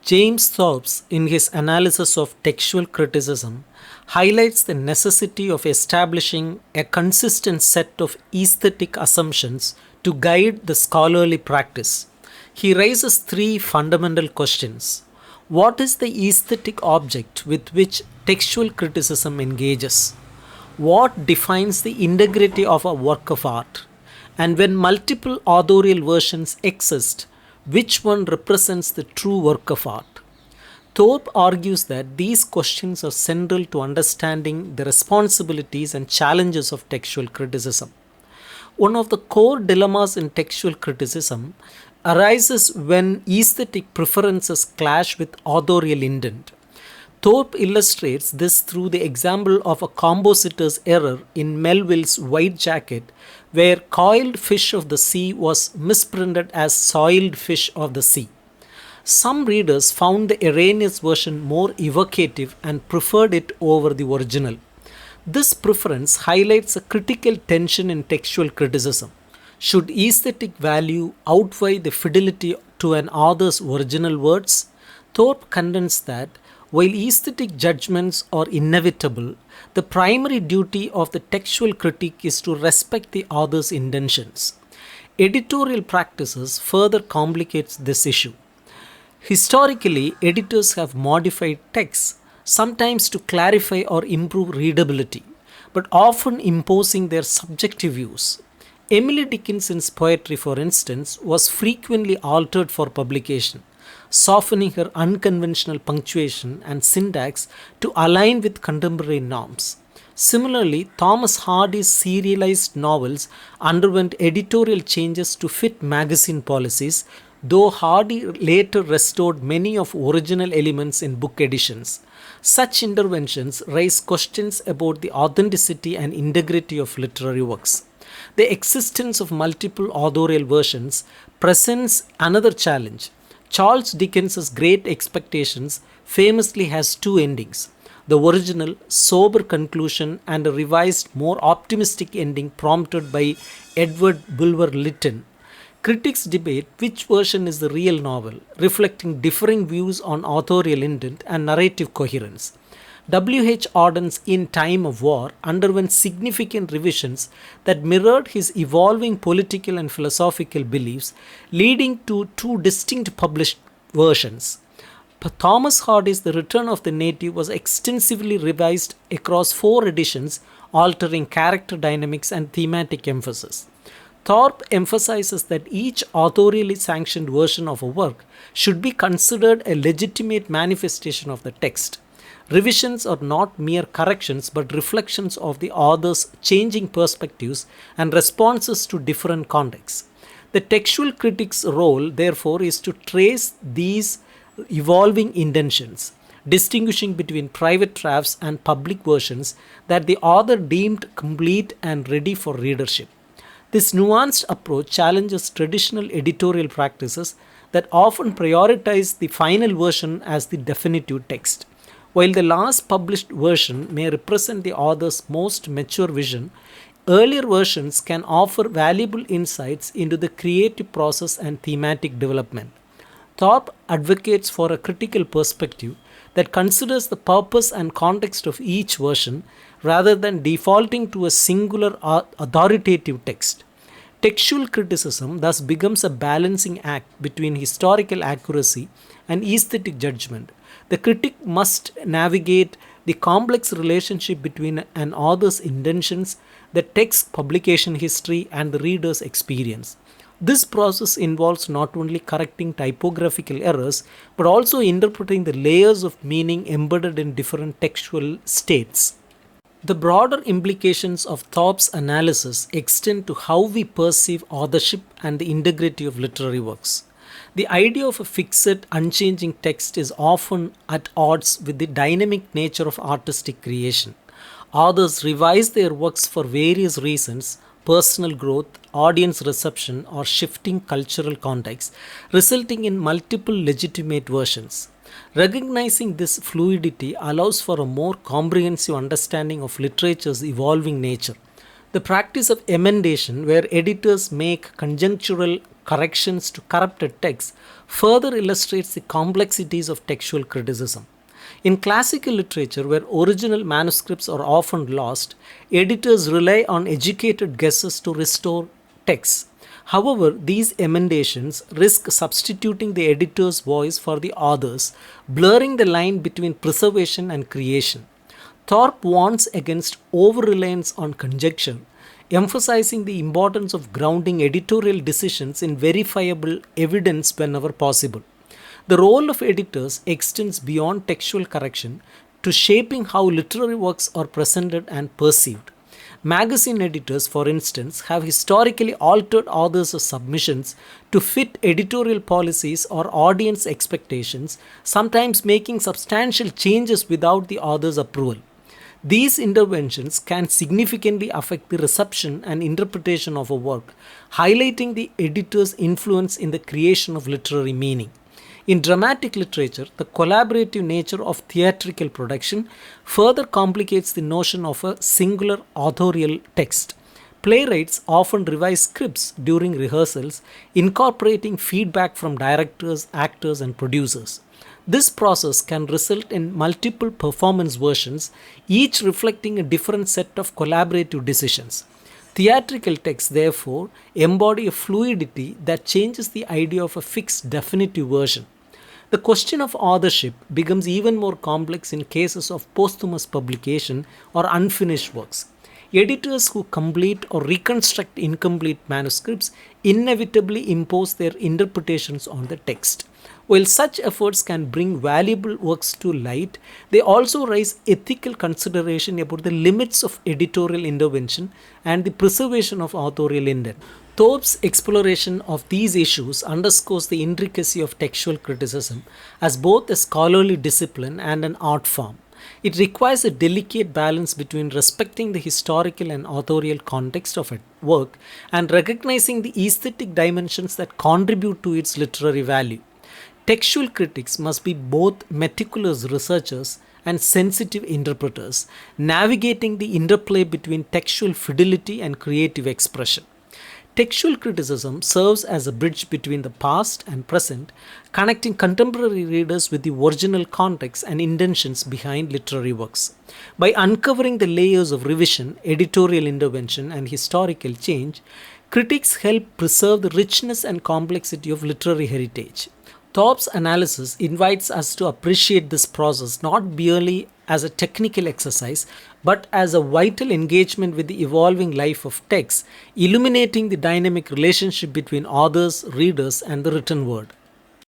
James Thorpe, in his analysis of textual criticism, highlights the necessity of establishing a consistent set of aesthetic assumptions to guide the scholarly practice. He raises three fundamental questions. What is the aesthetic object with which textual criticism engages? What defines the integrity of a work of art? And when multiple authorial versions exist, which one represents the true work of art? Thorpe argues that these questions are central to understanding the responsibilities and challenges of textual criticism. One of the core dilemmas in textual criticism arises when aesthetic preferences clash with authorial intent. Thorpe illustrates this through the example of a compositor's error in Melville's White Jacket, where coiled fish of the sea was misprinted as soiled fish of the sea. Some readers found the erroneous version more evocative and preferred it over the original. This preference highlights a critical tension in textual criticism. Should aesthetic value outweigh the fidelity to an author's original words? Thorpe contends that while aesthetic judgments are inevitable, the primary duty of the textual critic is to respect the author's intentions. Editorial practices further complicates this issue. Historically, editors have modified texts, sometimes to clarify or improve readability, but often imposing their subjective views. Emily Dickinson's poetry, for instance, was frequently altered for publication, softening her unconventional punctuation and syntax to align with contemporary norms. Similarly, Thomas Hardy's serialized novels underwent editorial changes to fit magazine policies, though Hardy later restored many of original elements in book editions. Such interventions raise questions about the authenticity and integrity of literary works. The existence of multiple authorial versions presents another challenge. Charles Dickens's Great Expectations famously has two endings: the original, sober conclusion, and a revised, more optimistic ending prompted by Edward Bulwer Lytton. Critics debate which version is the real novel, reflecting differing views on authorial intent and narrative coherence. W. H. Auden's In Time of War underwent significant revisions that mirrored his evolving political and philosophical beliefs, leading to two distinct published versions. Thomas Hardy's The Return of the Native was extensively revised across four editions, altering character dynamics and thematic emphasis. Thorpe emphasizes that each authorially sanctioned version of a work should be considered a legitimate manifestation of the text. Revisions are not mere corrections but reflections of the author's changing perspectives and responses to different contexts. The textual critic's role, therefore, is to trace these evolving intentions, distinguishing between private drafts and public versions that the author deemed complete and ready for readership. This nuanced approach challenges traditional editorial practices that often prioritize the final version as the definitive text. While the last published version may represent the author's most mature vision, earlier versions can offer valuable insights into the creative process and thematic development. Thorpe advocates for a critical perspective that considers the purpose and context of each version rather than defaulting to a singular authoritative text. Textual criticism thus becomes a balancing act between historical accuracy and aesthetic judgment. The critic must navigate the complex relationship between an author's intentions, the text's publication history, and the reader's experience. This process involves not only correcting typographical errors but also interpreting the layers of meaning embedded in different textual states. The broader implications of Thorpe's analysis extend to how we perceive authorship and the integrity of literary works. The idea of a fixed, unchanging text is often at odds with the dynamic nature of artistic creation. Authors revise their works for various reasons: personal growth, audience reception, or shifting cultural contexts, resulting in multiple legitimate versions. Recognizing this fluidity allows for a more comprehensive understanding of literature's evolving nature. The practice of emendation, where editors make conjunctural corrections to corrupted texts further illustrates the complexities of textual criticism. In classical literature, where original manuscripts are often lost, editors rely on educated guesses to restore texts. However, these emendations risk substituting the editor's voice for the author's, blurring the line between preservation and creation. Thorpe warns against over reliance on conjecture, emphasizing the importance of grounding editorial decisions in verifiable evidence whenever possible. The role of editors extends beyond textual correction to shaping how literary works are presented and perceived. Magazine editors, for instance, have historically altered authors' submissions to fit editorial policies or audience expectations, sometimes making substantial changes without the author's approval. These interventions can significantly affect the reception and interpretation of a work, highlighting the editor's influence in the creation of literary meaning. In dramatic literature, the collaborative nature of theatrical production further complicates the notion of a singular authorial text. Playwrights often revise scripts during rehearsals, incorporating feedback from directors, actors, and producers. This process can result in multiple performance versions, each reflecting a different set of collaborative decisions. Theatrical texts, therefore, embody a fluidity that changes the idea of a fixed definitive version. The question of authorship becomes even more complex in cases of posthumous publication or unfinished works. Editors who complete or reconstruct incomplete manuscripts inevitably impose their interpretations on the text. While such efforts can bring valuable works to light, they also raise ethical consideration about the limits of editorial intervention and the preservation of authorial intent. Thorpe's exploration of these issues underscores the intricacy of textual criticism as both a scholarly discipline and an art form. It requires a delicate balance between respecting the historical and authorial context of a work and recognizing the aesthetic dimensions that contribute to its literary value. Textual critics must be both meticulous researchers and sensitive interpreters, navigating the interplay between textual fidelity and creative expression. Textual criticism serves as a bridge between the past and present, connecting contemporary readers with the original context and intentions behind literary works. By uncovering the layers of revision, editorial intervention, and historical change, critics help preserve the richness and complexity of literary heritage. Thorpe's analysis invites us to appreciate this process not merely as a technical exercise but as a vital engagement with the evolving life of text, illuminating the dynamic relationship between authors, readers, and the written word.